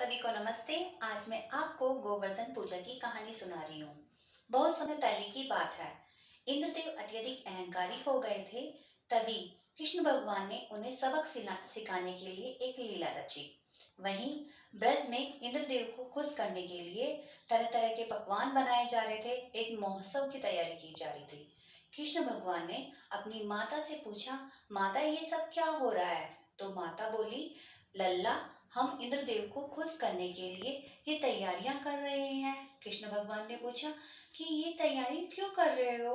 सभी को नमस्ते। आज मैं आपको गोवर्धन पूजा की कहानी सुना रही हूँ। बहुत समय पहले की बात है। इंद्रदेव अत्यधिक अहंकारी हो गए थे। तभी कृष्ण भगवान ने उन्हें सबक सिखाने के लिए एक लीला रची। वहीं ब्रज में इंद्रदेव को खुश करने के लिए तरह तरह के पकवान बनाए जा रहे थे। एक महोत्सव की तैयारी की जा रही थी। कृष्ण भगवान ने अपनी माता से पूछा, माता ये सब क्या हो रहा है? तो माता बोली, लल्ला, हम इंद्रदेव को खुश करने के लिए ये तैयारियां कर रहे हैं। कृष्ण भगवान ने पूछा कि ये तैयारी क्यों कर रहे हो?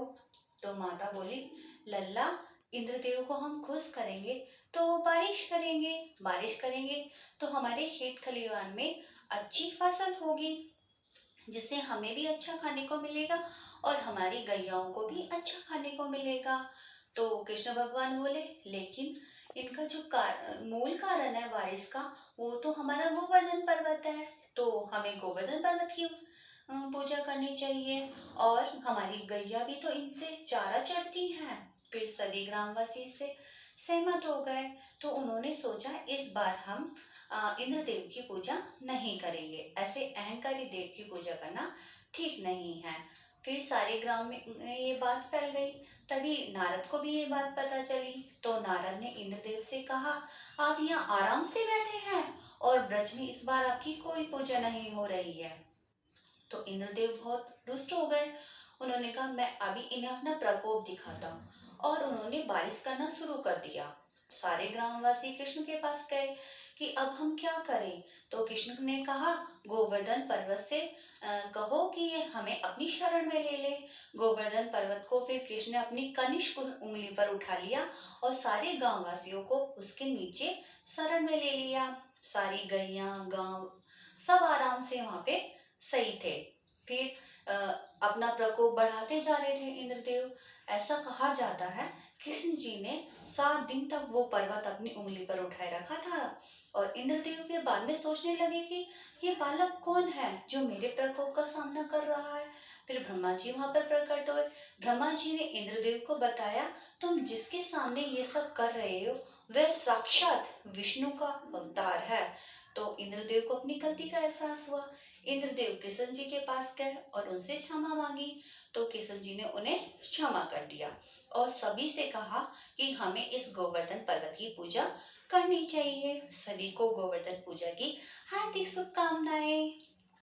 तो माता बोली, लल्ला, इंद्रदेव को हम खुश करेंगे तो बारिश करेंगे। बारिश करेंगे तो हमारे खेत खलिहान में अच्छी फसल होगी, जिससे हमें भी अच्छा खाने को मिलेगा और हमारी गैयाओं को भी अच्छा खाने को मिलेगा। तो कृष्ण भगवान बोले, लेकिन इनका जो मूल कारण है बारिश का, वो तो हमारा गोवर्धन पर्वत है। तो हमें गोवर्धन पर्वत की पूजा करनी चाहिए और हमारी गैया भी तो इनसे चारा चढ़ती हैं। फिर सभी ग्रामवासी से सहमत हो गए। तो उन्होंने सोचा, इस बार हम इंद्रदेव की पूजा नहीं करेंगे। ऐसे अहंकारी देव की पूजा करना ठीक नहीं है। फिर सारे ग्राम में ये बात फैल गई। तभी नारद को भी ये बात पता चली। तो नारद ने इंद्रदेव से कहा, आप यहाँ आराम से बैठे हैं और ब्रज में इस बार आपकी कोई पूजा नहीं हो रही है। तो इंद्रदेव बहुत रुष्ट हो गए। उन्होंने कहा, मैं अभी इन्हें अपना प्रकोप दिखाता हूँ। और उन्होंने बारिश करना शुरू कर दिया। सारे ग्रामवासी कृष्ण के पास गए कि अब हम क्या करें। तो कृष्ण ने कहा, गोवर्धन पर्वत से कहो कि ये हमें अपनी शरण में ले ले। गोवर्धन पर्वत को फिर कृष्ण ने अपनी कनिष्ठ उंगली पर उठा लिया और सारे गांव वासियों को उसके नीचे शरण में ले लिया। सारी गैया गांव सब आराम से वहां पे सही थे। फिर अपना प्रकोप बढ़ाते जा रहे थे इंद्रदेव। ऐसा कहा जाता है, कृष्ण जी ने 7 दिन तक वो पर्वत अपनी उंगली पर उठाए रखा था। और इंद्रदेव के बाद में सोचने लगे कि ये बालक कौन है जो मेरे प्रकोप का सामना कर रहा है। फिर ब्रह्मा जी वहां पर प्रकट हुए। ब्रह्मा जी ने इंद्रदेव को बताया, तुम जिसके सामने ये सब कर रहे हो वह साक्षात विष्णु का अवतार है। तो इंद्रदेव को अपनी गलती का एहसास हुआ। इंद्रदेव किशन जी के पास गए और उनसे क्षमा मांगी। तो किशन जी ने उन्हें क्षमा कर दिया और सभी से कहा कि हमें इस गोवर्धन पर्वत की पूजा करनी चाहिए। सभी को गोवर्धन पूजा की हार्दिक शुभकामनाएं।